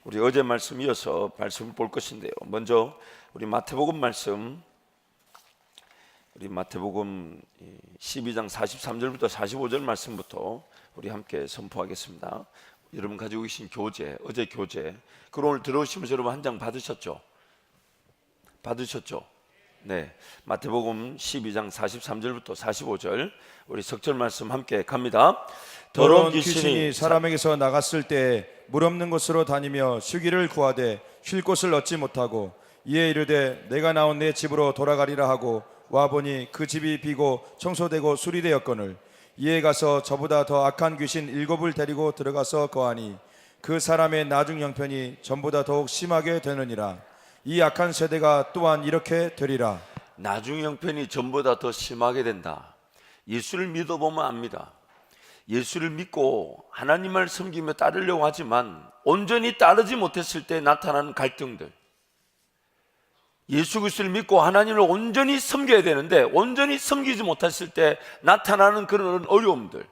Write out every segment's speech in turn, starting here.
우리 어제 말씀 이어서 말씀을 볼 것인데요. 먼저 우리 마태복음 말씀, 우리 마태복음 12장 43절부터 45절 말씀부터 우리 함께 선포하겠습니다. 여러분 가지고 계신 교재, 어제 교재, 그걸 오늘 들어오시면서 여러분 한 장 받으셨죠? 네, 마태복음 12장 43절부터 45절 우리 석절 말씀 함께 갑니다. 더러운 귀신이 사람에게서 나갔을 때 물 없는 곳으로 다니며 쉬기를 구하되 쉴 곳을 얻지 못하고 이에 이르되 내가 나온 내 집으로 돌아가리라 하고 와보니 그 집이 비고 청소되고 수리되었거늘 이에 가서 저보다 더 악한 귀신 7을 데리고 들어가서 거하니 그 사람의 나중 형편이 전보다 더욱 심하게 되느니라. 이 악한 세대가 또한 이렇게 되리라. 나중 형편이 전보다 더 심하게 된다. 예수를 믿어보면 압니다. 예수를 믿고 하나님을 섬기며 따르려고 하지만 온전히 따르지 못했을 때 나타나는 갈등들, 예수 그리스도를 믿고 하나님을 온전히 섬겨야 되는데 온전히 섬기지 못했을 때 나타나는 그런 어려움들,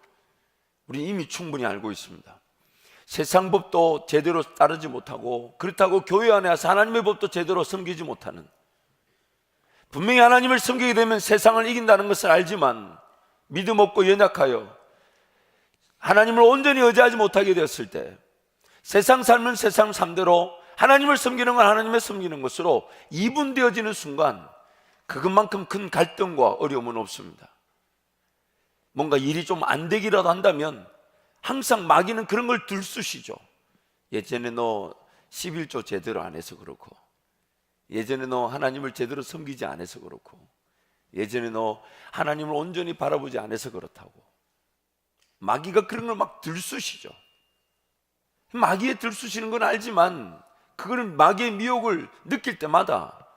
우리 이미 충분히 알고 있습니다. 세상 법도 제대로 따르지 못하고, 그렇다고 교회 안에 와서 하나님의 법도 제대로 섬기지 못하는, 분명히 하나님을 섬기게 되면 세상을 이긴다는 것을 알지만 믿음 없고 연약하여 하나님을 온전히 의지하지 못하게 되었을 때 세상 삶은 세상 삶대로, 하나님을 섬기는 건 하나님을 섬기는 것으로 이분되어지는 순간 그것만큼 큰 갈등과 어려움은 없습니다. 뭔가 일이 좀 안 되기라도 한다면 항상 마귀는 그런 걸 들쑤시죠. 예전에 너 11조 제대로 안 해서 그렇고, 예전에 너 하나님을 제대로 섬기지 않아서 그렇고, 예전에 너 하나님을 온전히 바라보지 않아서 그렇다고 마귀가 그런 걸 막 들쑤시죠. 마귀의 들쑤시는 건 알지만 그거를 마귀의 미혹을 느낄 때마다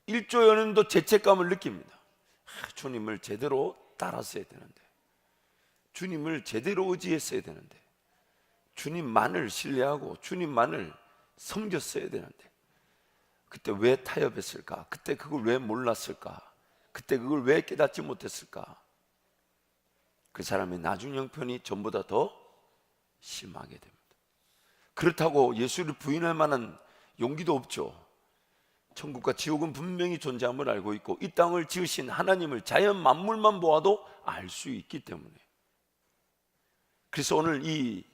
일조 연은도 죄책감을 느낍니다. 주님을 제대로 따랐어야 되는데, 주님을 제대로 의지했어야 되는데, 주님만을 신뢰하고 주님만을 섬겼어야 되는데, 그때 왜 타협했을까? 그때 그걸 왜 몰랐을까? 그때 그걸 왜 깨닫지 못했을까? 그 사람의 나중 형편이 전보다 더 심하게 됩니다. 그렇다고 예수를 부인할 만한 용기도 없죠. 천국과 지옥은 분명히 존재함을 알고 있고 이 땅을 지으신 하나님을 자연 만물만 보아도 알 수 있기 때문에, 그래서 오늘 이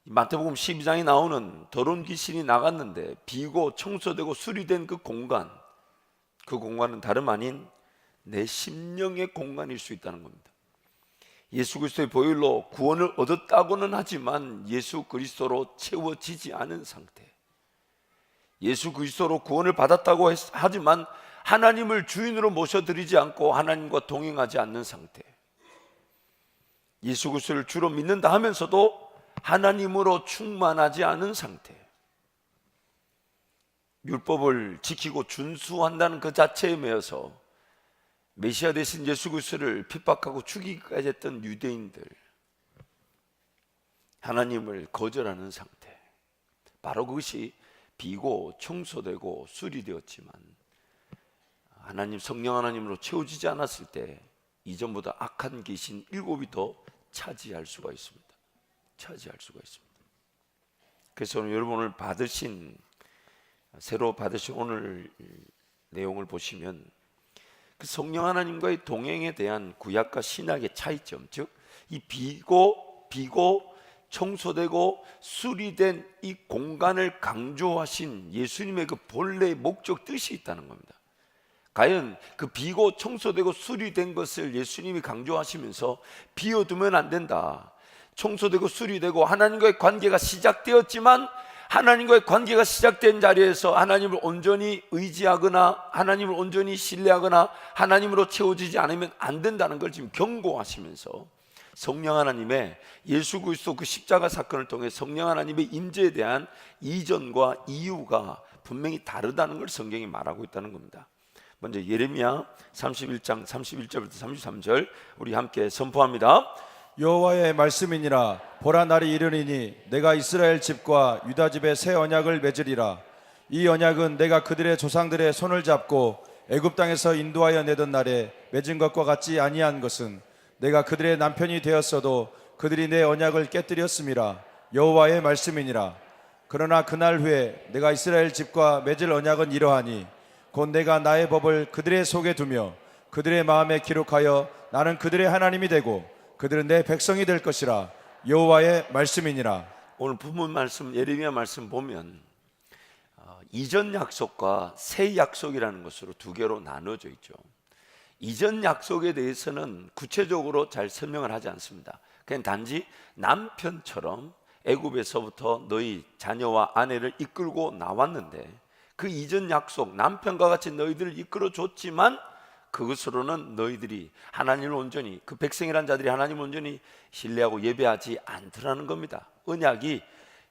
마태복음 12장에 나오는 더러운 귀신이 나갔는데 비고 청소되고 수리된 그 공간은 다름 아닌 내 심령의 공간일 수 있다는 겁니다. 예수 그리스도의 보혈로 구원을 얻었다고는 하지만 예수 그리스도로 채워지지 않은 상태, 예수 그리스도로 구원을 받았다고 하지만 하나님을 주인으로 모셔드리지 않고 하나님과 동행하지 않는 상태, 예수 그리스도를 주로 믿는다 하면서도 하나님으로 충만하지 않은 상태, 율법을 지키고 준수한다는 그 자체에 매여서 메시아 되신 예수 그리스도를 핍박하고 죽이기까지 했던 유대인들, 하나님을 거절하는 상태, 바로 그것이 비고 청소되고 수리되었지만 하나님, 성령 하나님으로 채워지지 않았을 때 이전보다 악한 귀신 7이 더 차지할 수가 있습니다. 그래서 오늘 여러분 오늘 새로 받으신 오늘 내용을 보시면 그 성령 하나님과의 동행에 대한 구약과 신약의 차이점, 즉 이 비고 청소되고 수리된 이 공간을 강조하신 예수님의 그 본래의 목적, 뜻이 있다는 겁니다. 과연 그 비고 청소되고 수리된 것을 예수님이 강조하시면서 비워두면 안 된다, 청소되고 수리되고 하나님과의 관계가 시작되었지만 하나님과의 관계가 시작된 자리에서 하나님을 온전히 의지하거나 하나님을 온전히 신뢰하거나 하나님으로 채워지지 않으면 안 된다는 걸 지금 경고하시면서 성령 하나님의, 예수 그리스도 그 십자가 사건을 통해 성령 하나님의 임재에 대한 이전과 이유가 분명히 다르다는 걸 성경이 말하고 있다는 겁니다. 먼저 예레미야 31장 31절부터 33절 우리 함께 선포합니다. 여호와의 말씀이니라. 보라, 날이 이르리니 내가 이스라엘 집과 유다 집에 새 언약을 맺으리라. 이 언약은 내가 그들의 조상들의 손을 잡고 애굽 땅에서 인도하여 내던 날에 맺은 것과 같지 아니한 것은 내가 그들의 남편이 되었어도 그들이 내 언약을 깨뜨렸음이라. 여호와의 말씀이니라. 그러나 그날 후에 내가 이스라엘 집과 맺을 언약은 이러하니 곧 내가 나의 법을 그들의 속에 두며 그들의 마음에 기록하여 나는 그들의 하나님이 되고 그들은 내 백성이 될 것이라. 여호와의 말씀이니라. 오늘 본문 말씀 예레미야 말씀 보면 이전 약속과 새 약속이라는 것으로 두 개로 나눠져 있죠. 이전 약속에 대해서는 구체적으로 잘 설명을 하지 않습니다. 그냥 단지 남편처럼 애굽에서부터 너희 자녀와 아내를 이끌고 나왔는데 그 이전 약속, 남편과 같이 너희들을 이끌어 줬지만 그것으로는 너희들이 하나님을 온전히, 그 백성이란 자들이 하나님을 온전히 신뢰하고 예배하지 않더라는 겁니다. 언약이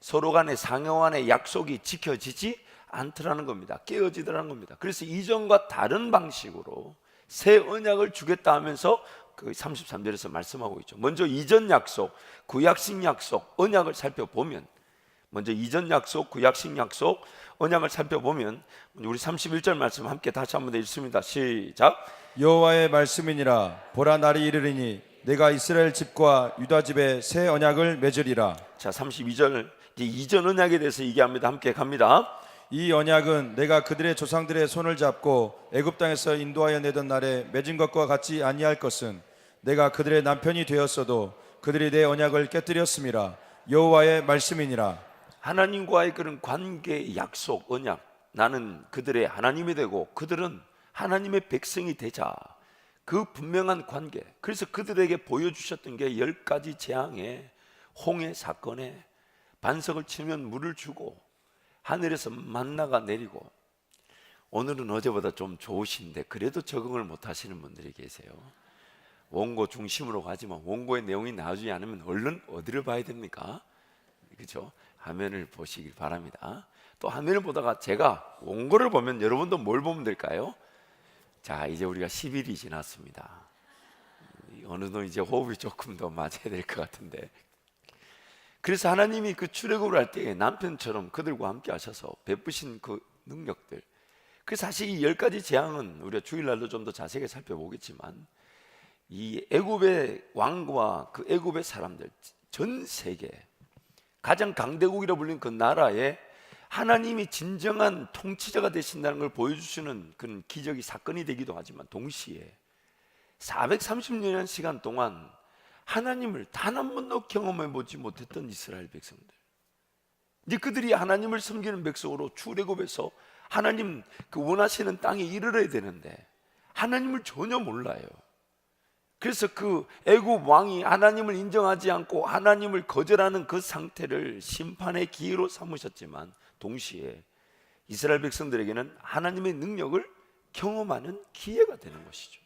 서로 간의 상호 간의 약속이 지켜지지 않더라는 겁니다. 깨어지더라는 겁니다. 그래서 이전과 다른 방식으로 새 언약을 주겠다 하면서 그 33절에서 말씀하고 있죠. 먼저 이전 약속, 구약식 약속, 언약을 살펴보면, 먼저 이전 약속, 구약식 약속, 언약을 살펴보면 우리 31절 말씀 함께 다시 한번 읽습니다. 시작. 여호와의 말씀이니라. 보라 날이 이르리니 내가 이스라엘 집과 유다 집에 새 언약을 맺으리라. 자, 32절 이제 이전 언약에 대해서 얘기합니다. 함께 갑니다. 이 언약은 내가 그들의 조상들의 손을 잡고 애굽 땅에서 인도하여 내던 날에 맺은 것과 같이 아니할 것은 내가 그들의 남편이 되었어도 그들이 내 언약을 깨뜨렸음이라. 여호와의 말씀이니라. 하나님과의 그런 관계, 약속, 언약, 나는 그들의 하나님이 되고 그들은 하나님의 백성이 되자, 그 분명한 관계. 그래서 그들에게 보여주셨던 게 10가지 재앙에, 홍해 사건에 반석을 치면 물을 주고 하늘에서 만나가 내리고. 오늘은 어제보다 좀 좋으신데 그래도 적응을 못 하시는 분들이 계세요. 원고 중심으로 가지만 원고의 내용이 나오지 않으면 얼른 어디를 봐야 됩니까? 그렇죠? 화면을 보시길 바랍니다. 또 화면을 보다가 제가 원고를 보면 여러분도 뭘 보면 될까요? 자, 이제 우리가 10일이 지났습니다. 어느덧 이제 호흡이 조금 더 맞아야 될 것 같은데, 그래서 하나님이 그 출애굽을 할 때 남편처럼 그들과 함께 하셔서 베푸신 그 능력들, 그 사실 이 10가지 재앙은 우리가 주일날도 좀 더 자세하게 살펴보겠지만 이 애굽의 왕과 그 애굽의 사람들, 전 세계 가장 강대국이라 불리는 그 나라에 하나님이 진정한 통치자가 되신다는 걸 보여주시는 그런 기적이 사건이 되기도 하지만, 동시에 430년의 시간 동안 하나님을 단 한 번도 경험해 보지 못했던 이스라엘 백성들, 이제 그들이 하나님을 섬기는 백성으로 출애굽에서 하나님 그 원하시는 땅에 이르러야 되는데 하나님을 전혀 몰라요. 그래서 그 애굽 왕이 하나님을 인정하지 않고 하나님을 거절하는 그 상태를 심판의 기회로 삼으셨지만, 동시에 이스라엘 백성들에게는 하나님의 능력을 경험하는 기회가 되는 것이죠.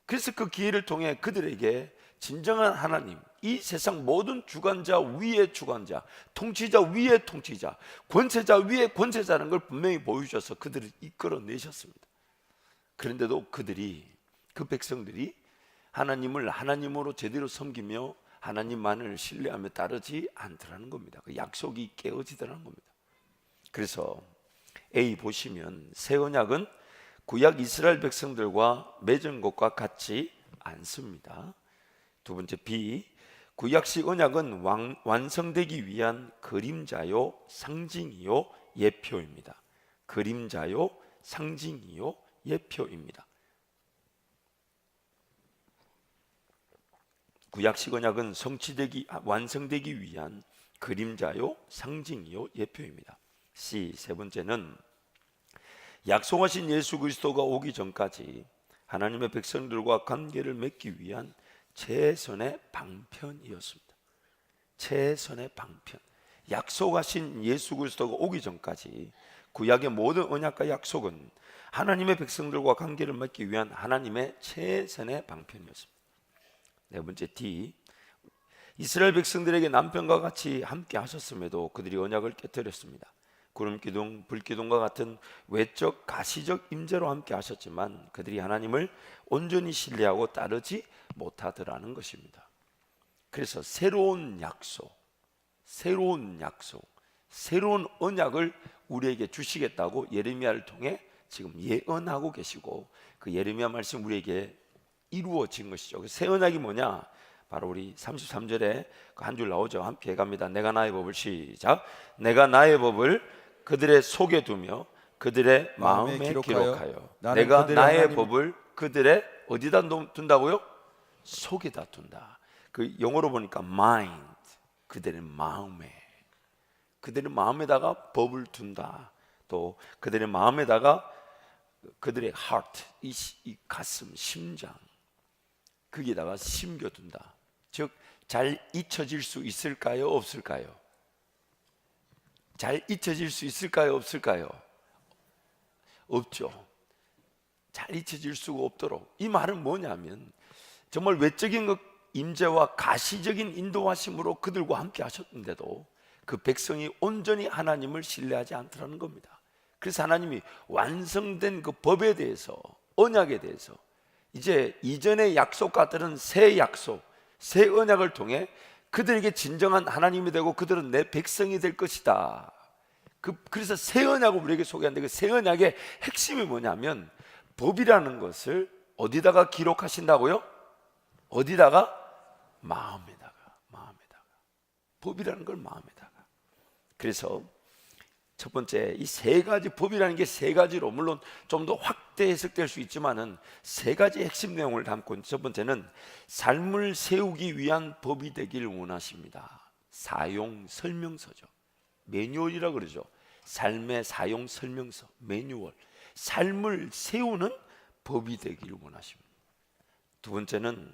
그래서 그 기회를 통해 그들에게 진정한 하나님, 이 세상 모든 주관자 위의 주관자, 통치자 위의 통치자, 권세자 위의 권세자라는 걸 분명히 보여주셔서 그들을 이끌어내셨습니다. 그런데도 그들이, 그 백성들이 하나님을 하나님으로 제대로 섬기며 하나님만을 신뢰하며 따르지 않더라는 겁니다. 그 약속이 깨어지더라는 겁니다. 그래서 A 보시면 새 언약은 구약 이스라엘 백성들과 맺은 것과 같지 않습니다. 두 번째 B, 구약식 언약은 완성되기 위한 그림자요 상징이요 예표입니다. 그림자요 상징이요 예표입니다. 구약식 언약은 완성되기 위한 그림자요 상징이요 예표입니다. C, 세 번째는 약속하신 예수 그리스도가 오기 전까지 하나님의 백성들과 관계를 맺기 위한 최선의 방편이었습니다. 최선의 방편. 약속하신 예수 그리스도가 오기 전까지 구약의 모든 언약과 약속은 하나님의 백성들과 관계를 맺기 위한 하나님의 최선의 방편이었습니다. 네 번째 D, 이스라엘 백성들에게 남편과 같이 함께 하셨음에도 그들이 언약을 깨뜨렸습니다. 구름기둥, 불기둥과 같은 외적 가시적 임재로 함께 하셨지만 그들이 하나님을 온전히 신뢰하고 따르지 못하더라는 것입니다. 그래서 새로운 약속, 새로운 언약을 우리에게 주시겠다고 예레미야를 통해 지금 예언하고 계시고, 그 예레미야 말씀 우리에게 이루어진 것이죠. 새 언약이 뭐냐? 바로 우리 33절에 한 줄 나오죠. 함께 해갑니다. 내가 나의 법을 시작. 내가 나의 법을 그들의 속에 두며 그들의 마음에 기록하여 내가 그들의 나의 하나님... 법을 그들의 어디다 둔다고요? 속에다 둔다. 그 영어로 보니까 mind, 그들의 마음에다가 법을 둔다. 또 그들의 마음에다가 그들의 heart, 이 가슴, 심장, 거기에다가 심겨둔다. 즉 잘 잊혀질 수 있을까요? 없을까요? 잘 잊혀질 수 있을까요? 없을까요? 없죠. 잘 잊혀질 수가 없도록. 이 말은 뭐냐면 정말 외적인 것 임재와 가시적인 인도하심으로 그들과 함께 하셨는데도 그 백성이 온전히 하나님을 신뢰하지 않더라는 겁니다. 그래서 하나님이 완성된 그 법에 대해서, 언약에 대해서 이제 이전의 약속과 다른 새 약속, 새 언약을 통해 그들에게 진정한 하나님이 되고 그들은 내 백성이 될 것이다. 그래서 새 언약을 우리에게 소개하는데 그 새 언약의 핵심이 뭐냐면 법이라는 것을 어디다가 기록하신다고요? 어디다가? 마음에다가. 법이라는 걸 마음에다가. 그래서 첫 번째, 이 세 가지 법이라는 게 세 가지로 물론 좀 더 확대 해석될 수 있지만은 세 가지 핵심 내용을 담고 있는 첫 번째는 삶을 세우기 위한 법이 되길 원하십니다. 사용 설명서죠. 매뉴얼이라 그러죠. 삶의 사용 설명서, 매뉴얼. 삶을 세우는 법이 되기를 원하십니다. 두 번째는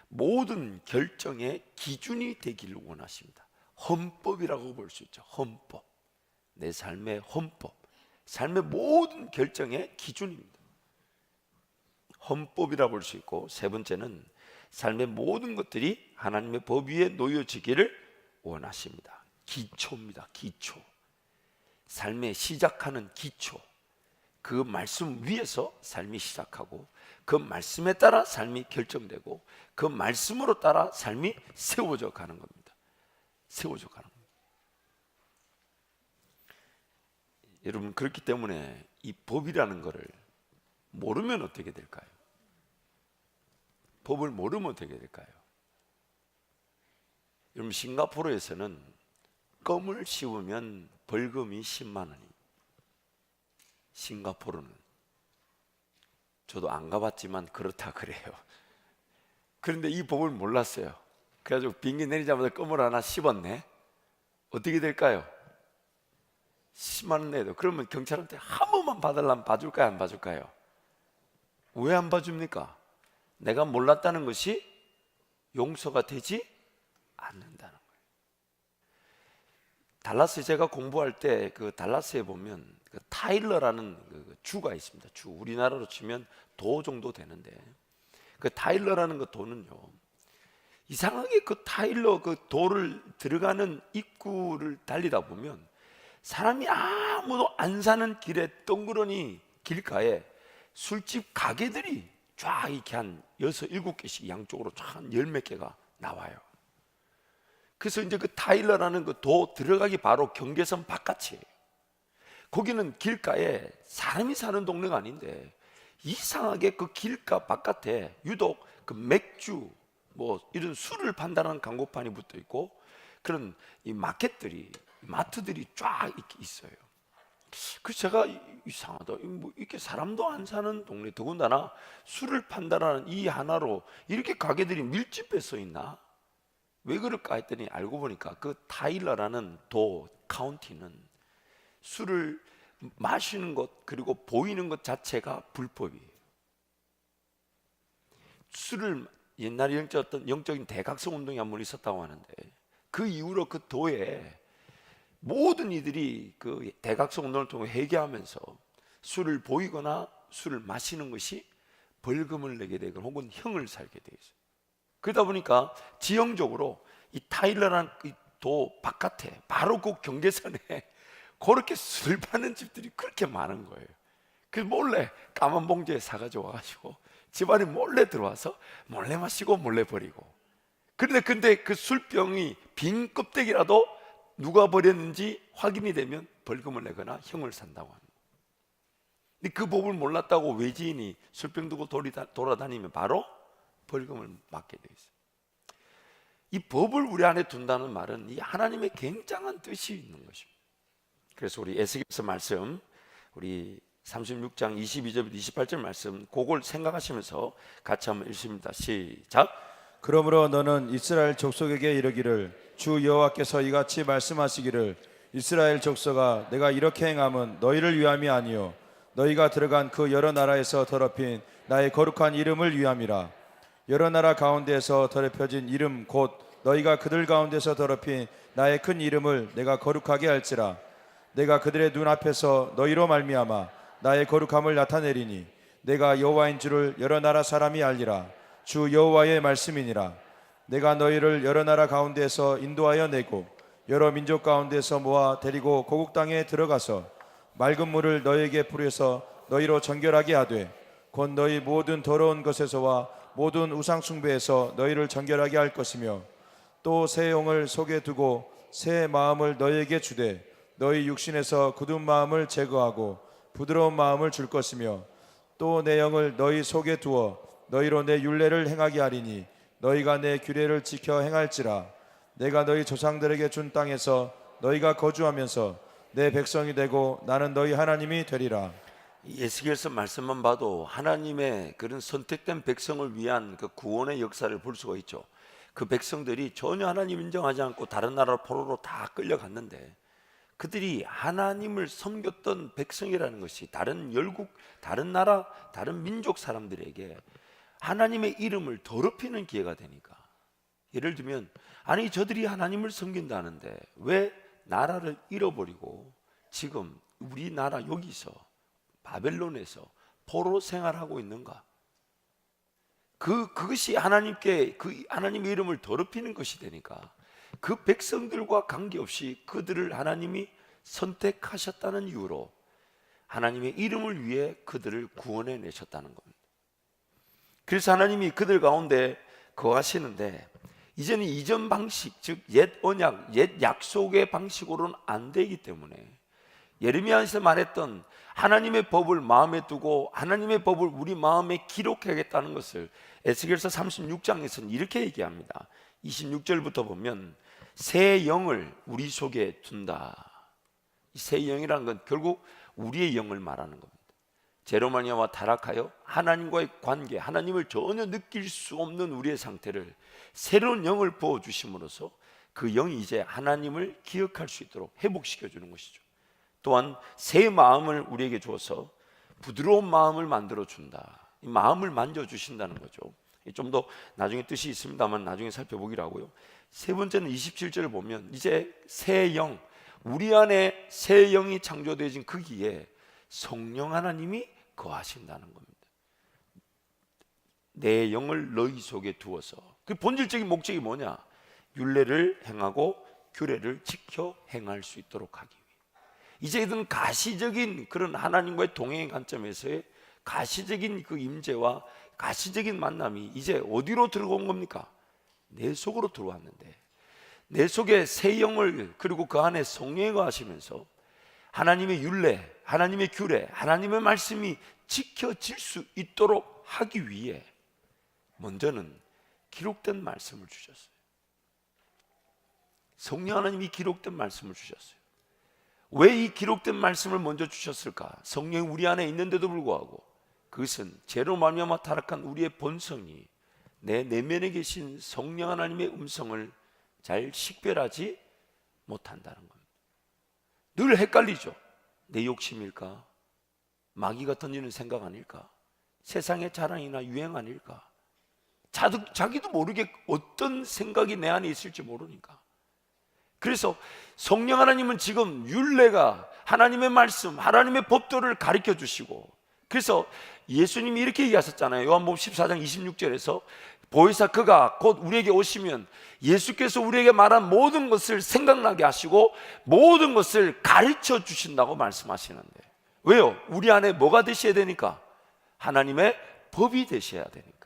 모든 결정의 기준이 되기를 원하십니다. 헌법이라고 볼 수 있죠. 헌법. 내 삶의 헌법, 삶의 모든 결정의 기준입니다. 헌법이라 볼 수 있고, 세 번째는 삶의 모든 것들이 하나님의 법 위에 놓여지기를 원하십니다. 기초입니다. 기초. 삶의 시작하는 기초. 그 말씀 위에서 삶이 시작하고 그 말씀에 따라 삶이 결정되고 그 말씀으로 따라 삶이 세워져 가는 겁니다. 세워져 가는 겁니다. 여러분, 그렇기 때문에 이 법이라는 것을 모르면 어떻게 될까요? 법을 모르면 어떻게 될까요? 여러분, 싱가포르에서는 껌을 씹으면 벌금이 10만 원입니다. 싱가포르는. 저도 안 가봤지만 그렇다 그래요. 그런데 이 법을 몰랐어요. 그래가지고 비행기 내리자마자 껌을 하나 씹었네. 어떻게 될까요? 10만 원 내도. 그러면 경찰한테 한 번만 봐달라면 봐줄까요? 안 봐줄까요? 왜 안 봐줍니까? 내가 몰랐다는 것이 용서가 되지 않는다는 거예요. 달라스 제가 공부할 때 그 달라스에 보면 그 타일러라는 그 주가 있습니다. 주. 우리나라로 치면 도 정도 되는데 그 타일러라는 그 도는요, 이상하게 그 타일러 그 도를 들어가는 입구를 달리다 보면 사람이 아무도 안 사는 길에 덩그러니 길가에 술집 가게들이 쫙 이렇게 한 6, 7개씩 양쪽으로 쫙 한 10몇 개가 나와요. 그래서 이제 그 타일러라는 그 도 들어가기 바로 경계선 바깥이에요. 거기는 길가에 사람이 사는 동네가 아닌데 이상하게 그 길가 바깥에 유독 그 맥주 뭐 이런 술을 판다는 광고판이 붙어 있고 그런 이 마켓들이 마트들이 쫙 이렇게 있어요. 그래서 제가 이상하다. 뭐 이렇게 사람도 안 사는 동네, 더군다나 술을 판다라는 이 하나로 이렇게 가게들이 밀집해 서 있나? 왜 그럴까 했더니 알고 보니까 그 타일러라는 도 카운티는 술을 마시는 것 그리고 보이는 것 자체가 불법이에요. 술을 옛날에 어떤 영적인 대각성 운동이 한 번 있었다고 하는데 그 이후로 그 도에 모든 이들이 그 대각성 운동을 통해 회개하면서 술을 보이거나 술을 마시는 것이 벌금을 내게 되거나 혹은 형을 살게 되어 있어요. 그러다 보니까 지형적으로 이 타일러라는 도 바깥에 바로 그 경계선에 그렇게 술 파는 집들이 그렇게 많은 거예요. 그래서 몰래 까만 봉지에 사가지고 와가지고 집안에 몰래 들어와서 몰래 마시고 몰래 버리고. 근데 그 술병이 빈 껍데기라도 누가 버렸는지 확인이 되면 벌금을 내거나 형을 산다고 합니다. 근데 그 법을 몰랐다고 외지인이 술병 두고 돌아다니면 바로 벌금을 맞게 되어 있어요. 이 법을 우리 안에 둔다는 말은 이 하나님의 굉장한 뜻이 있는 것입니다. 그래서 우리 에스겔서 말씀, 우리 36장 22절부터 28절 말씀, 그걸 생각하시면서 같이 한번 읽습니다. 시작. 그러므로 너는 이스라엘 족속에게 이르기를 주 여호와께서 이같이 말씀하시기를 이스라엘 족속아 내가 이렇게 행함은 너희를 위함이 아니요 너희가 들어간 그 여러 나라에서 더럽힌 나의 거룩한 이름을 위함이라. 여러 나라 가운데에서 더럽혀진 이름 곧 너희가 그들 가운데서 더럽힌 나의 큰 이름을 내가 거룩하게 할지라. 내가 그들의 눈앞에서 너희로 말미암아 나의 거룩함을 나타내리니 내가 여호와인 줄을 여러 나라 사람이 알리라. 주 여호와의 말씀이니라. 내가 너희를 여러 나라 가운데에서 인도하여 내고 여러 민족 가운데서 모아 데리고 고국 땅에 들어가서 맑은 물을 너희에게 뿌려서 너희로 정결하게 하되 곧 너희 모든 더러운 것에서와 모든 우상 숭배에서 너희를 정결하게 할 것이며 또 새 영을 속에 두고 새 마음을 너희에게 주되 너희 육신에서 굳은 마음을 제거하고 부드러운 마음을 줄 것이며 또 내 영을 너희 속에 두어 너희로 내 율례를 행하게 하리니 너희가 내 규례를 지켜 행할지라. 내가 너희 조상들에게 준 땅에서 너희가 거주하면서 내 백성이 되고 나는 너희 하나님이 되리라. 에스겔서 말씀만 봐도 하나님의 그런 선택된 백성을 위한 그 구원의 역사를 볼 수가 있죠. 그 백성들이 전혀 하나님 인정하지 않고 다른 나라 포로로 다 끌려갔는데 그들이 하나님을 섬겼던 백성이라는 것이 다른 열국, 다른 나라, 다른 민족 사람들에게 하나님의 이름을 더럽히는 기회가 되니까, 예를 들면 아니 저들이 하나님을 섬긴다는데 왜 나라를 잃어버리고 지금 우리나라 여기서 바벨론에서 포로 생활하고 있는가? 그것이 하나님께 그 하나님의 이름을 더럽히는 것이 되니까 그 백성들과 관계없이 그들을 하나님이 선택하셨다는 이유로 하나님의 이름을 위해 그들을 구원해 내셨다는 겁니다. 그래서 하나님이 그들 가운데 거하시는데 이제는 이전 방식, 즉 옛 언약, 옛 약속의 방식으로는 안 되기 때문에 예레미야에서 말했던 하나님의 법을 마음에 두고 하나님의 법을 우리 마음에 기록하겠다는 것을 에스겔서 36장에서는 이렇게 얘기합니다. 26절부터 보면 새 영을 우리 속에 둔다. 이 새 영이라는 건 결국 우리의 영을 말하는 겁니다. 제로마니아와 타락하여 하나님과의 관계, 하나님을 전혀 느낄 수 없는 우리의 상태를 새로운 영을 부어주심으로써 그 영이 이제 하나님을 기억할 수 있도록 회복시켜주는 것이죠. 또한 새 마음을 우리에게 주어서 부드러운 마음을 만들어준다. 이 마음을 만져주신다는 거죠. 좀 더 나중에 뜻이 있습니다만 나중에 살펴보기로 하고요. 세 번째는 27절을 보면 이제 새 영, 우리 안에 새 영이 창조되어진 거기에 성령 하나님이 거하신다는 겁니다. 내 영을 너희 속에 두어서, 그 본질적인 목적이 뭐냐? 율례를 행하고 규례를 지켜 행할 수 있도록 하기 위해. 이제는 가시적인 그런 하나님과의 동행의 관점에서의 가시적인 그 임재와 가시적인 만남이 이제 어디로 들어온 겁니까? 내 속으로 들어왔는데 내 속에 새 영을, 그리고 그 안에 성령이 거하시면서 하나님의 율례, 하나님의 규례, 하나님의 말씀이 지켜질 수 있도록 하기 위해 먼저는 기록된 말씀을 주셨어요. 성령 하나님이 기록된 말씀을 주셨어요. 왜 이 기록된 말씀을 먼저 주셨을까? 성령이 우리 안에 있는데도 불구하고 그것은 죄로 말미암아 타락한 우리의 본성이 내 내면에 계신 성령 하나님의 음성을 잘 식별하지 못한다는 겁니다. 늘 헷갈리죠. 내 욕심일까? 마귀가 던지는 생각 아닐까? 세상의 자랑이나 유행 아닐까? 자기도 모르게 어떤 생각이 내 안에 있을지 모르니까. 그래서 성령 하나님은 지금 율례가 하나님의 말씀, 하나님의 법도를 가르쳐 주시고, 그래서 예수님이 이렇게 얘기하셨잖아요. 요한복음 14장 26절에서 보혜사 그가 곧 우리에게 오시면 예수께서 우리에게 말한 모든 것을 생각나게 하시고 모든 것을 가르쳐 주신다고 말씀하시는데, 왜요? 우리 안에 뭐가 되셔야 되니까? 하나님의 법이 되셔야 되니까.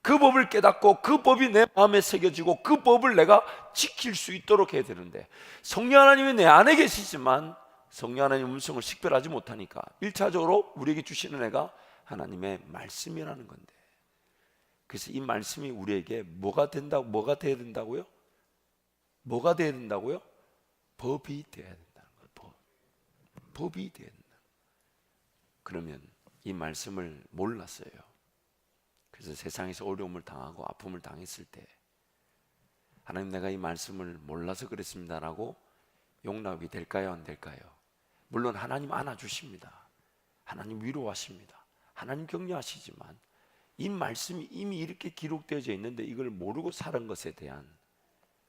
그 법을 깨닫고 그 법이 내 마음에 새겨지고 그 법을 내가 지킬 수 있도록 해야 되는데, 성령 하나님이 내 안에 계시지만 성령 하나님의 음성을 식별하지 못하니까 1차적으로 우리에게 주시는 애가 하나님의 말씀이라는 건데, 그래서 이 말씀이 우리에게 뭐가 돼야 된다고요? 뭐가 돼야 된다고요? 법이 돼야 된다는 거예요. 법이 돼야 된다. 그러면 이 말씀을 몰랐어요. 그래서 세상에서 어려움을 당하고 아픔을 당했을 때 하나님, 내가 이 말씀을 몰라서 그랬습니다라고 용납이 될까요, 안 될까요? 물론 하나님 안아주십니다. 하나님 위로하십니다. 하나님 격려하시지만 이 말씀이 이미 이렇게 기록되어져 있는데 이걸 모르고 살은 것에 대한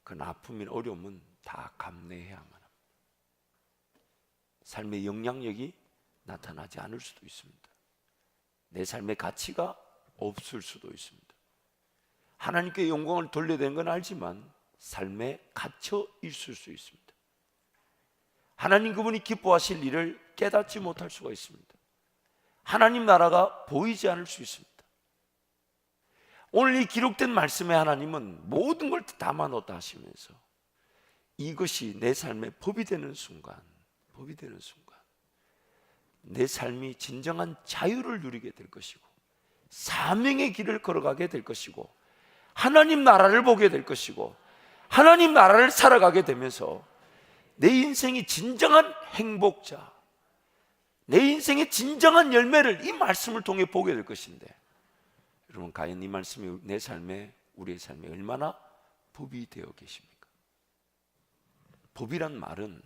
그 아픔이나 어려움은 다 감내해야만 합니다. 삶의 영향력이 나타나지 않을 수도 있습니다. 내 삶의 가치가 없을 수도 있습니다. 하나님께 영광을 돌려야 되는 건 알지만 삶에 갇혀 있을 수 있습니다. 하나님 그분이 기뻐하실 일을 깨닫지 못할 수가 있습니다. 하나님 나라가 보이지 않을 수 있습니다. 오늘 이 기록된 말씀에 하나님은 모든 걸 담아놓다 하시면서 이것이 내 삶의 법이 되는 순간 내 삶이 진정한 자유를 누리게 될 것이고 사명의 길을 걸어가게 될 것이고 하나님 나라를 보게 될 것이고 하나님 나라를 살아가게 되면서 내 인생이 진정한 행복자, 내 인생의 진정한 열매를 이 말씀을 통해 보게 될 것인데, 여러분 과연 이 말씀이 내 삶에, 우리의 삶에 얼마나 법이 되어 계십니까? 법이란 말은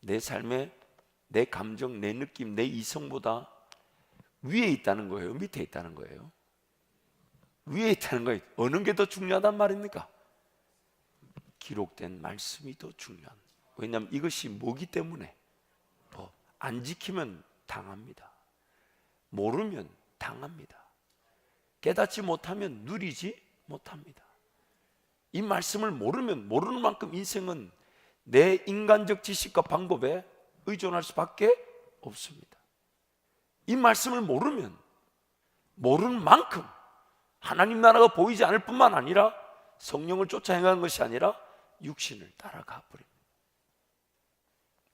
내 삶에 내 감정, 내 느낌, 내 이성보다 위에 있다는 거예요? 밑에 있다는 거예요? 위에 있다는 거예요. 어느 게 더 중요하단 말입니까? 기록된 말씀이 더 중요한. 왜냐하면 이것이 뭐기 때문에 안 지키면 당합니다. 모르면 당합니다. 깨닫지 못하면 누리지 못합니다. 이 말씀을 모르면 모르는 만큼 인생은 내 인간적 지식과 방법에 의존할 수밖에 없습니다. 이 말씀을 모르면 모르는 만큼 하나님 나라가 보이지 않을 뿐만 아니라 성령을 쫓아 행하는 것이 아니라 육신을 따라가 버립니다.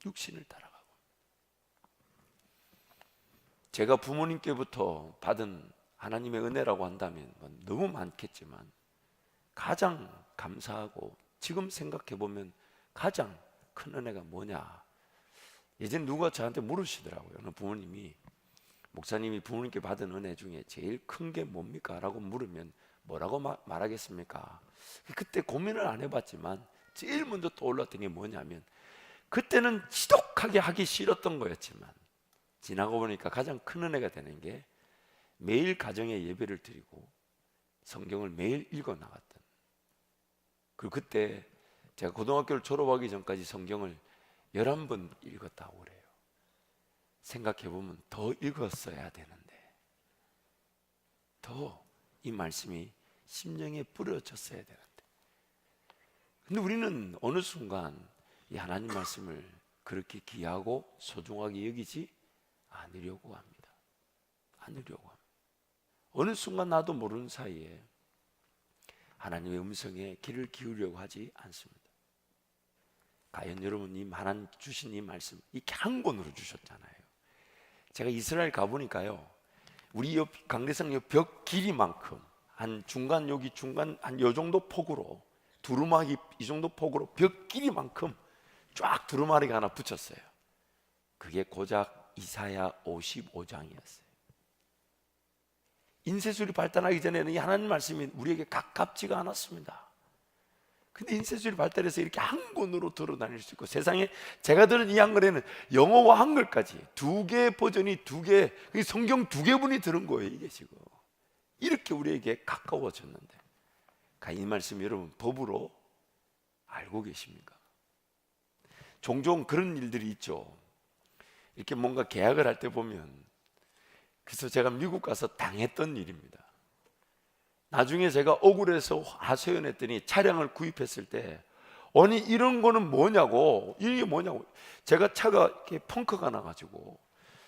육신을 따라가고. 제가 부모님께부터 받은 하나님의 은혜라고 한다면 너무 많겠지만 가장 감사하고 지금 생각해 보면 가장 큰 은혜가 뭐냐? 예전에 누가 저한테 물으시더라고요. 어느 부모님이, 목사님이 부모님께 받은 은혜 중에 제일 큰 게 뭡니까? 라고 물으면 뭐라고 말하겠습니까? 그때 고민을 안 해봤지만 제일 먼저 떠올랐던 게 뭐냐면, 그때는 지독하게 하기 싫었던 거였지만 지나고 보니까 가장 큰 은혜가 되는 게 매일 가정에 예배를 드리고 성경을 매일 읽어 나갔던. 그리고 그때 제가 고등학교를 졸업하기 전까지 성경을 11번 읽었다고 그래요. 생각해보면 더 읽었어야 되는데, 더 이 말씀이 심령에 뿌려졌어야 되는데, 근데 우리는 어느 순간 이 하나님 말씀을 그렇게 귀하고 소중하게 여기지 않으려고 합니다. 어느 순간 나도 모르는 사이에 하나님의 음성에 귀를 기울이려고 하지 않습니다. 과연 여러분, 이 하나님 주신 이 말씀 이렇게 한 권으로 주셨잖아요. 제가 이스라엘 가보니까요, 우리 옆 강대상 옆 벽 길이만큼 한 중간, 여기 중간 한 요 정도 폭으로, 두루마기 이 정도 폭으로 벽 길이만큼 쫙 두루마리가 하나 붙였어요. 그게 고작 이사야 55장이었어요. 인쇄술이 발달하기 전에는 이 하나님 말씀이 우리에게 가깝지가 않았습니다. 근데 인쇄술이 발달해서 이렇게 한 권으로 들어다닐 수 있고, 세상에 제가 들은 이 한글에는 영어와 한글까지 두 개의 버전이, 두 개, 성경 두 개분이 들은 거예요. 이게 지금 이렇게 우리에게 가까워졌는데, 이 말씀 여러분 법으로 알고 계십니까? 종종 그런 일들이 있죠. 이렇게 뭔가 계약을 할 때 보면, 그래서 제가 미국 가서 당했던 일입니다. 나중에 제가 억울해서 하소연했더니 차량을 구입했을 때, 아니 이런 거는 뭐냐고, 이게 뭐냐고. 제가 차가 이렇게 펑크가 나가지고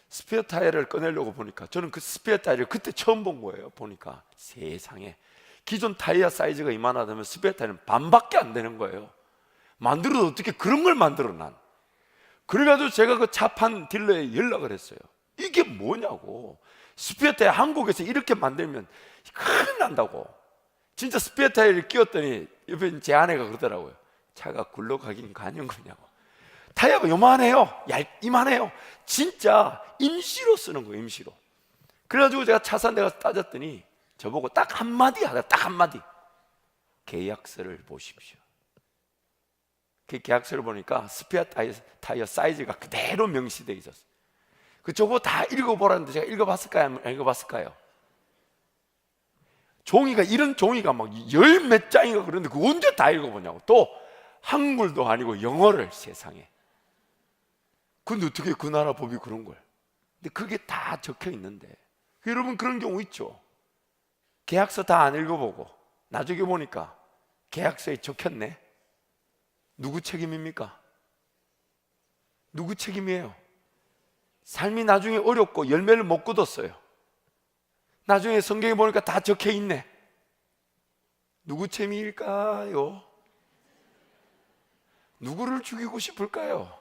스페어 타이어를 꺼내려고 보니까, 저는 그 스페어 타이어를 그때 처음 본 거예요. 보니까 세상에 기존 타이어 사이즈가 이만하다면 스페어 타이어는 반밖에 안 되는 거예요. 만들어도 어떻게 그런 걸 만들어 난. 그래가지고 제가 그 차판 딜러에 연락을 했어요. 이게 뭐냐고. 스페어 타이어 한국에서 이렇게 만들면 큰일 난다고. 진짜 스페어 타이어를 끼웠더니 옆에 제 아내가 그러더라고요. 차가 굴러가긴 가는 거냐고. 타이어가 요만해요. 이만해요. 진짜 임시로 쓰는 거예요, 임시로. 그래가지고 제가 차 산 데 가서 따졌더니 저보고 딱 한마디 하다, 딱 한마디. 계약서를 보십시오. 그 계약서를 보니까 스페어 타이어 사이즈가 그대로 명시되어 있었어요. 그 저거 다 읽어보라는데 제가 읽어봤을까요? 안 읽어봤을까요? 종이가, 이런 종이가 막 열 몇 장인가 그런데 그 언제 다 읽어보냐고. 또 한글도 아니고 영어를, 세상에. 근데 어떻게 그 나라 법이 그런 걸. 근데 그게 다 적혀 있는데, 여러분 그런 경우 있죠. 계약서 다 안 읽어보고 나중에 보니까 계약서에 적혔네. 누구 책임입니까? 누구 책임이에요? 삶이 나중에 어렵고 열매를 못 거뒀어요. 나중에 성경에 보니까 다 적혀 있네. 누구 책임일까요? 누구를 죽이고 싶을까요?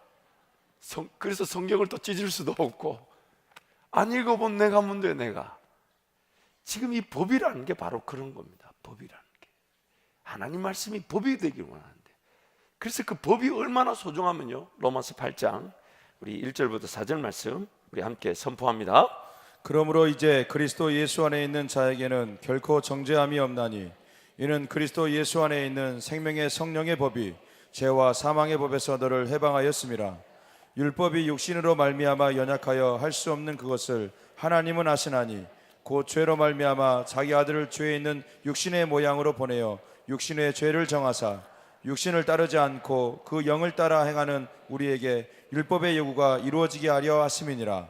그래서 성경을 또 찢을 수도 없고, 안 읽어본 내가 문제야, 내가. 지금 이 법이라는 게 바로 그런 겁니다. 법이라는 게 하나님 말씀이 법이 되길 원하는데, 그래서 그 법이 얼마나 소중하면요, 로마서 8장 우리 1절부터 4절 말씀 우리 함께 선포합니다. 그러므로 이제 그리스도 예수 안에 있는 자에게는 결코 정죄함이 없나니, 이는 그리스도 예수 안에 있는 생명의 성령의 법이 죄와 사망의 법에서 너를 해방하였음이라. 율법이 육신으로 말미암아 연약하여 할 수 없는 그것을 하나님은 아시나니, 곧 죄로 말미암아 자기 아들을 죄에 있는 육신의 모양으로 보내어 육신의 죄를 정하사 육신을 따르지 않고 그 영을 따라 행하는 우리에게 율법의 요구가 이루어지게 하려 하심이니라.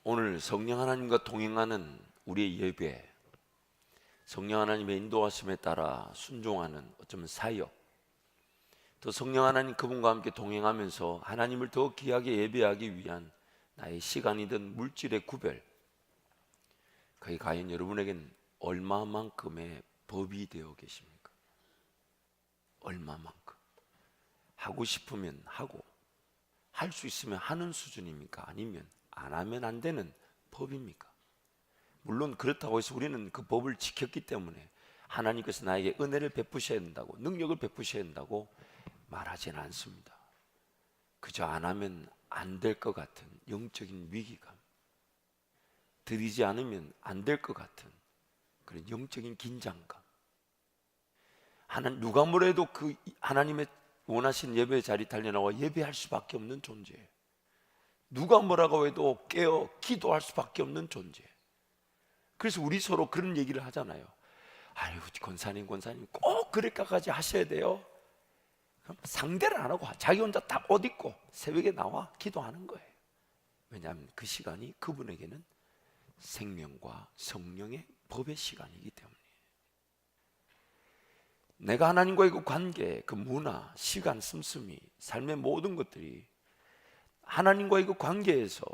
오늘 성령 하나님과 동행하는 우리의 예배, 성령 하나님의 인도하심에 따라 순종하는 어쩌면 사역, 또 성령 하나님 그분과 함께 동행하면서 하나님을 더 귀하게 예배하기 위한 나의 시간이든 물질의 구별, 그게 과연 여러분에겐 얼마만큼의 법이 되어 계십니까? 얼마만큼? 하고 싶으면 하고, 할 수 있으면 하는 수준입니까? 아니면 안 하면 안 되는 법입니까? 물론 그렇다고 해서 우리는 그 법을 지켰기 때문에 하나님께서 나에게 은혜를 베푸셔야 된다고, 능력을 베푸셔야 된다고 말하지는 않습니다. 그저 안 하면 안 될 것 같은 영적인 위기감, 드리지 않으면 안 될 것 같은 그런 영적인 긴장감, 누가 뭐래도 그 하나님의 원하신 예배의 자리 달려나와 예배할 수밖에 없는 존재예요. 누가 뭐라고 해도 깨어 기도할 수밖에 없는 존재. 그래서 우리 서로 그런 얘기를 하잖아요. 아유, 권사님 꼭 그럴까까지 하셔야 돼요? 그럼 상대를 안 하고 자기 혼자 딱 옷 입고 새벽에 나와 기도하는 거예요. 왜냐하면 그 시간이 그분에게는 생명과 성령의 법의 시간이기 때문에. 내가 하나님과의 그 관계, 그 문화, 시간, 씀씀이, 삶의 모든 것들이 하나님과의 그 관계에서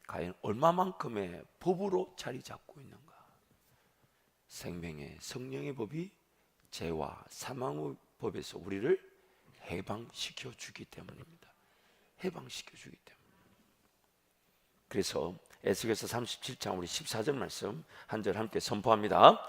과연 얼마만큼의 법으로 자리 잡고 있는가? 생명의 성령의 법이 죄와 사망의 법에서 우리를 해방시켜 주기 때문입니다. 해방시켜 주기 때문에. 그래서 에스겔서 37장 우리 14절 말씀 한 절 함께 선포합니다.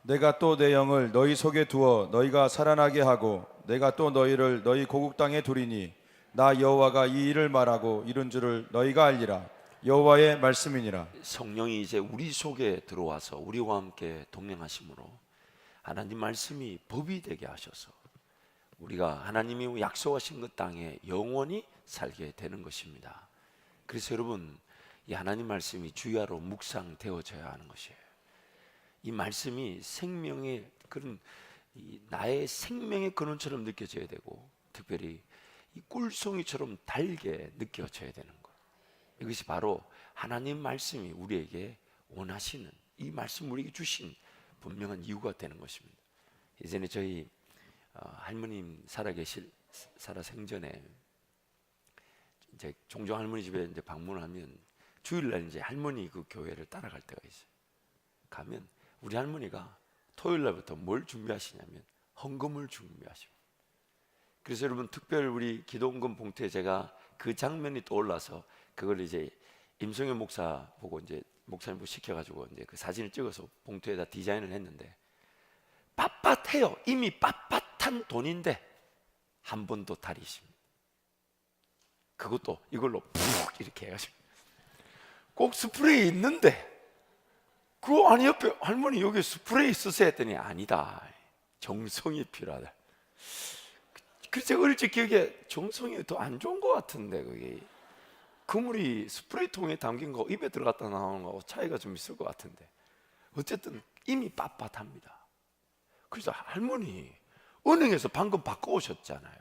내가 또 내 영을 너희 속에 두어 너희가 살아나게 하고, 내가 또 너희를 너희 고국 땅에 두리니 나 여호와가 이 일을 말하고 이룬 줄을 너희가 알리라. 여호와의 말씀이니라. 성령이 이제 우리 속에 들어와서 우리와 함께 동행하심으로 하나님 말씀이 법이 되게 하셔서 우리가 하나님이 약속하신 그 땅에 영원히 살게 되는 것입니다. 그래서 여러분, 이 하나님 말씀이 주야로 묵상되어져야 하는 것이에요. 이 말씀이 생명의 그런 나의 생명의 근원처럼 느껴져야 되고, 특별히 이 꿀송이처럼 달게 느껴져야 되는 것. 이것이 바로 하나님 말씀이 우리에게 원하시는, 이 말씀 우리에게 주신 분명한 이유가 되는 것입니다. 예전에 저희 할머님 살아 생전에 이제 종종 할머니 집에 이제 방문하면 주일날 이제 할머니 그 교회를 따라갈 때가 있어요. 가면 우리 할머니가 토요일날부터 뭘 준비하시냐면 헌금을 준비하십니다. 그래서 여러분, 특별 우리 기도헌금 봉투에 제가 그 장면이 떠올라서 그걸 이제 임성현 목사 보고 이제 목사님 뭐 시켜가지고 이제 그 사진을 찍어서 봉투에다 디자인을 했는데 빳빳해요. 이미 빳빳한 돈인데 한 번도 다리십니다. 그것도 이걸로 푹 이렇게 해가지고 꼭 스프레이 있는데 그거 아니 옆에 할머니 여기 스프레이 쓰세요 했더니 아니다. 정성이 필요하다. 그래서 어릴 적 기억에 정성이 더 안 좋은 것 같은데 그게 그물이 스프레이통에 담긴 거 입에 들어갔다 나오는 거하고 차이가 좀 있을 것 같은데 어쨌든 이미 빳빳합니다. 그래서 할머니 은행에서 방금 바꿔오셨잖아요.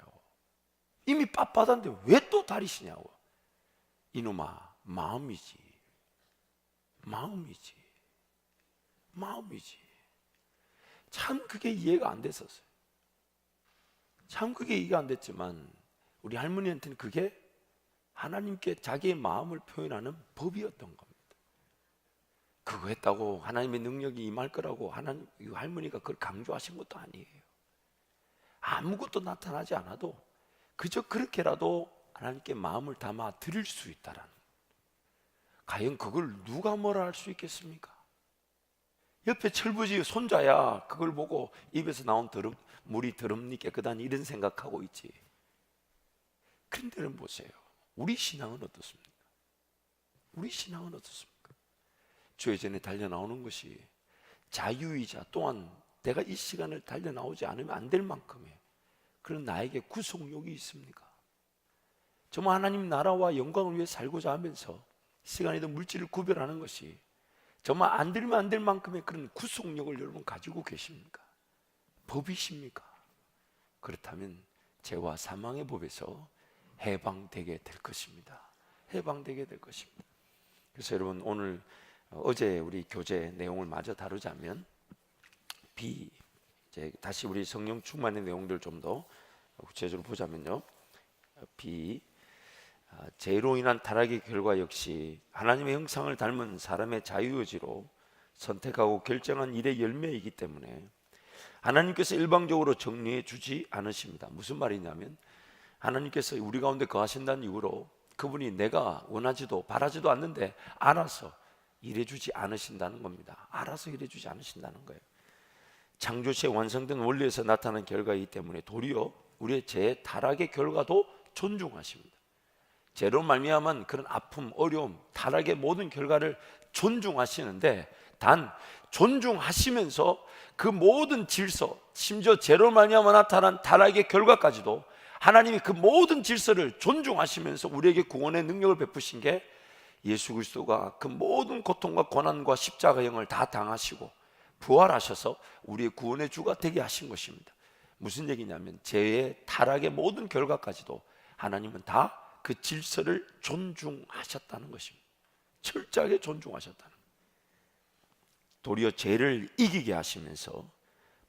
이미 빳빳한데 왜 또 다리시냐고. 이놈아 마음이지. 참 그게 이해가 안 됐었어요. 참 그게 이해가 안 됐지만 우리 할머니한테는 그게 하나님께 자기의 마음을 표현하는 법이었던 겁니다. 그거 했다고 하나님의 능력이 임할 거라고 할머니가 그걸 강조하신 것도 아니에요. 아무것도 나타나지 않아도 그저 그렇게라도 하나님께 마음을 담아 드릴 수 있다라는. 과연 그걸 누가 뭐라 할 수 있겠습니까? 옆에 철부지 손자야 그걸 보고 입에서 나온 물이 더럽니 깨끗하니 이런 생각하고 있지. 그런데는 보세요. 우리 신앙은 어떻습니까? 주의 전에 달려나오는 것이 자유이자 또한 내가 이 시간을 달려나오지 않으면 안 될 만큼의 그런 나에게 구속욕이 있습니까? 정말 하나님 나라와 영광을 위해 살고자 하면서 시간이든 물질을 구별하는 것이 정말 안 들면 안 될 만큼의 그런 구속력을 여러분 가지고 계십니까? 법이십니까? 그렇다면 죄와 사망의 법에서 해방되게 될 것입니다. 그래서 여러분 오늘 어제 우리 교재 내용을 마저 다루자면 이제 다시 우리 성령 충만의 내용들 좀 더 구체적으로 보자면요. 죄로 인한 타락의 결과 역시 하나님의 형상을 닮은 사람의 자유의지로 선택하고 결정한 일의 열매이기 때문에 하나님께서 일방적으로 정리해 주지 않으십니다. 무슨 말이냐면 하나님께서 우리 가운데 거하신다는 이유로 그분이 내가 원하지도 바라지도 않는데 알아서 일해주지 않으신다는 겁니다. 창조 시에 완성된 원리에서 나타난 결과이기 때문에 도리어 우리의 죄 타락의 결과도 존중하십니다. 죄로 말미암은 그런 아픔, 어려움, 타락의 모든 결과를 존중하시는데 단 존중하시면서 그 모든 질서, 심지어 죄로 말미암아 나타난 타락의 결과까지도 하나님이 그 모든 질서를 존중하시면서 우리에게 구원의 능력을 베푸신 게 예수 그리스도가 그 모든 고통과 고난과 십자가형을 다 당하시고 부활하셔서 우리의 구원의 주가 되게 하신 것입니다. 무슨 얘기냐면 죄의 타락의 모든 결과까지도 하나님은 다 그 질서를 존중하셨다는 것입니다. 철저하게 존중하셨다는 것. 도리어 죄를 이기게 하시면서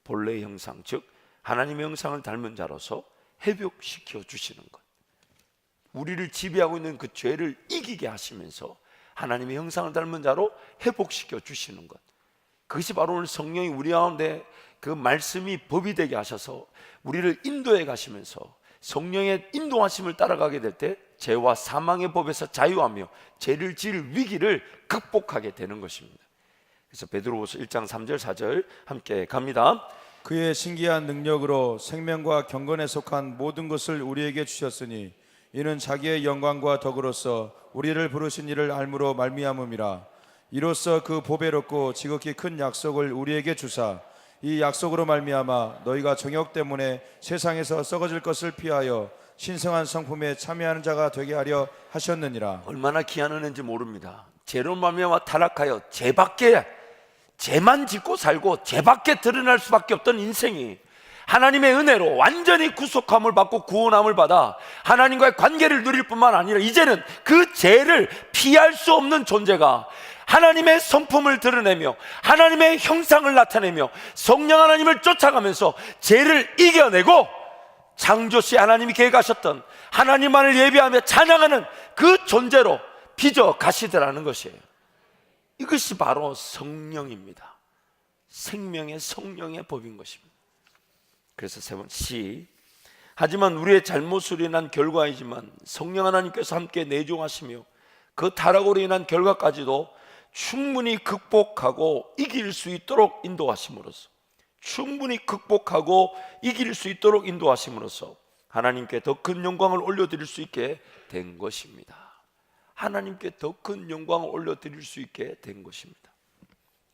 본래의 형상, 즉 하나님의 형상을 닮은 자로서 회복시켜 주시는 것. 우리를 지배하고 있는 그 죄를 이기게 하시면서 하나님의 형상을 닮은 자로 회복시켜 주시는 것. 그것이 바로 오늘 성령이 우리 가운데 그 말씀이 법이 되게 하셔서 우리를 인도해 가시면서 성령의 인도하심을 따라가게 될 때 죄와 사망의 법에서 자유하며 죄를 지을 위기를 극복하게 되는 것입니다. 그래서 베드로후서 1장 3절 4절 함께 갑니다. 그의 신기한 능력으로 생명과 경건에 속한 모든 것을 우리에게 주셨으니 이는 자기의 영광과 덕으로서 우리를 부르신 이를 알므로 말미암음이라. 이로써 그 보배롭고 지극히 큰 약속을 우리에게 주사 이 약속으로 말미암아 너희가 정욕 때문에 세상에서 썩어질 것을 피하여 신성한 성품에 참여하는 자가 되게 하려 하셨느니라. 얼마나 귀한 은혜인지 모릅니다. 죄로 말미암아 타락하여 죄만 짓고 살고 죄밖에 드러날 수밖에 없던 인생이 하나님의 은혜로 완전히 구속함을 받고 구원함을 받아 하나님과의 관계를 누릴 뿐만 아니라 이제는 그 죄를 피할 수 없는 존재가 하나님의 성품을 드러내며 하나님의 형상을 나타내며 성령 하나님을 쫓아가면서 죄를 이겨내고 창조시 하나님이 계획하셨던 하나님만을 예배하며 찬양하는 그 존재로 빚어 가시더라는 것이에요. 이것이 바로 성령입니다. 생명의 성령의 법인 것입니다. 그래서 세 번 하지만 우리의 잘못으로 인한 결과이지만 성령 하나님께서 함께 내종하시며 그 타락으로 인한 결과까지도 충분히 극복하고 이길 수 있도록 인도하심으로써, 충분히 극복하고 이길 수 있도록 인도하심으로써 하나님께 더 큰 영광을 올려드릴 수 있게 된 것입니다. 하나님께 더 큰 영광을 올려드릴 수 있게 된 것입니다.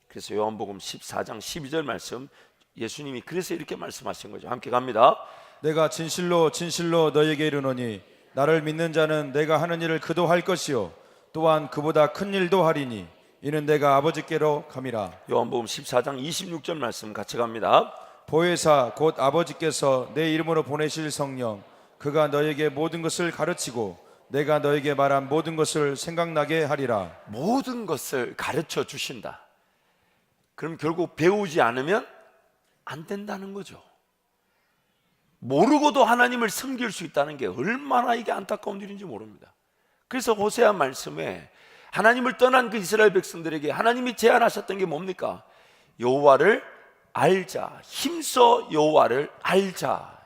그래서 요한복음 14장 12절 말씀, 예수님이 그래서 이렇게 말씀하신 거죠. 함께 갑니다. 내가 진실로 진실로 너에게 이르노니 나를 믿는 자는 내가 하는 일을 그도 할 것이요 또한 그보다 큰 일도 하리니 이는 내가 아버지께로 감이라. 요한복음 14장 26절 말씀 같이 갑니다. 보혜사 곧 아버지께서 내 이름으로 보내실 성령 그가 너에게 모든 것을 가르치고 내가 너에게 말한 모든 것을 생각나게 하리라. 모든 것을 가르쳐 주신다. 그럼 결국 배우지 않으면 안 된다는 거죠. 모르고도 하나님을 섬길 수 있다는 게 얼마나 이게 안타까운 일인지 모릅니다. 그래서 호세아 말씀에 하나님을 떠난 그 이스라엘 백성들에게 하나님이 제안하셨던 게 뭡니까? 여호와를 알자, 힘써 여호와를 알자.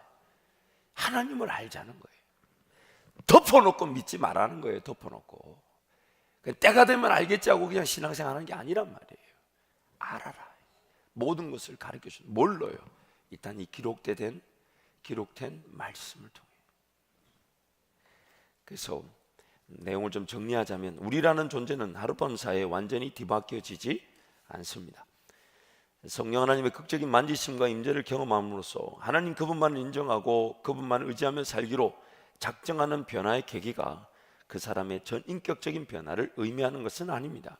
하나님을 알자는 거예요. 덮어놓고 믿지 말라는 거예요. 덮어놓고 때가 되면 알겠지 하고 그냥 신앙생활하는 게 아니란 말이에요. 알아라. 모든 것을 가르쳐주는, 뭘로요? 일단 이 기록된 말씀을 통해. 그래서 내용을 좀 정리하자면 우리라는 존재는 하룻밤 사이에 완전히 뒤바뀌어지지 않습니다. 성령 하나님의 극적인 만지심과 임재를 경험함으로써 하나님 그분만을 인정하고 그분만을 의지하며 살기로 작정하는 변화의 계기가 그 사람의 전인격적인 변화를 의미하는 것은 아닙니다.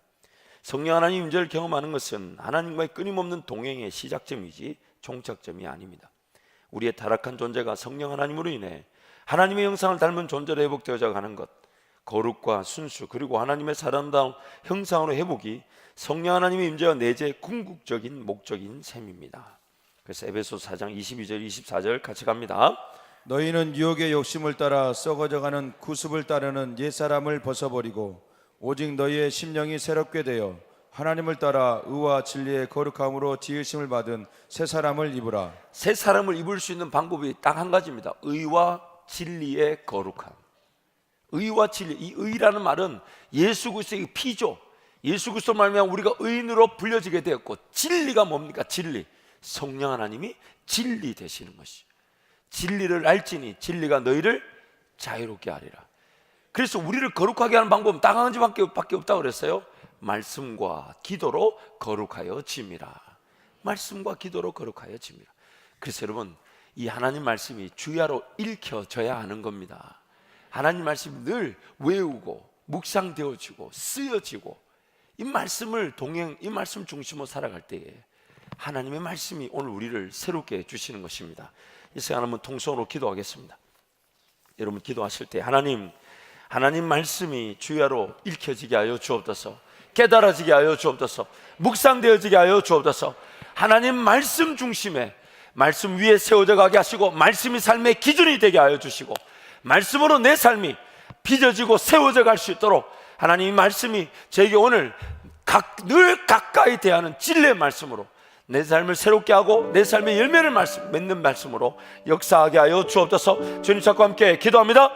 성령 하나님 임재를 경험하는 것은 하나님과의 끊임없는 동행의 시작점이지 종착점이 아닙니다. 우리의 타락한 존재가 성령 하나님으로 인해 하나님의 형상을 닮은 존재로 회복되어져 가는 것, 거룩과 순수 그리고 하나님의 사람다운 형상으로 회복이 성령 하나님의 임재와 내재의 궁극적인 목적인 셈입니다. 그래서 에베소서 4장 22절 24절 같이 갑니다. 너희는 유혹의 욕심을 따라 썩어져가는 구습을 따르는 옛사람을 벗어버리고 오직 너희의 심령이 새롭게 되어 하나님을 따라 의와 진리의 거룩함으로 지으심을 받은 새 사람을 입으라. 새 사람을 입을 수 있는 방법이 딱 한 가지입니다. 의와 진리의 거룩함. 의와 진리, 이 의라는 말은 예수 그리스도의 피죠. 예수 그리스도 말미암아 우리가 의인으로 불려지게 되었고, 진리가 뭡니까? 진리, 성령 하나님이 진리 되시는 것이죠. 진리를 알지니 진리가 너희를 자유롭게 하리라. 그래서 우리를 거룩하게 하는 방법은 딱 한 가지밖에 없다고 그랬어요. 말씀과 기도로 거룩하여 짐이라. 말씀과 기도로 거룩하여 짐이라. 그래서 여러분, 이 하나님 말씀이 주야로 읽혀져야 하는 겁니다. 하나님 말씀이 늘 외우고 묵상되어지고 쓰여지고, 이 말씀을 이 말씀 중심으로 살아갈 때에 하나님의 말씀이 오늘 우리를 새롭게 해주시는 것입니다. 이 시간 한번 통성으로 기도하겠습니다. 여러분 기도하실 때 하나님 말씀이 주야로 읽혀지게 하여 주옵소서. 깨달아지게 하여 주옵소서. 묵상되어지게 하여 주옵소서. 하나님 말씀 중심에, 말씀 위에 세워져 가게 하시고, 말씀이 삶의 기준이 되게 하여 주시고, 말씀으로 내 삶이 빚어지고 세워져 갈 수 있도록 하나님 말씀이 저에게 오늘 늘 가까이 대하는 진리의 말씀으로 내 삶을 새롭게 하고 내 삶의 열매를 맺는 말씀으로 역사하게 하여 주옵소서. 주님 찾고 함께 기도합니다.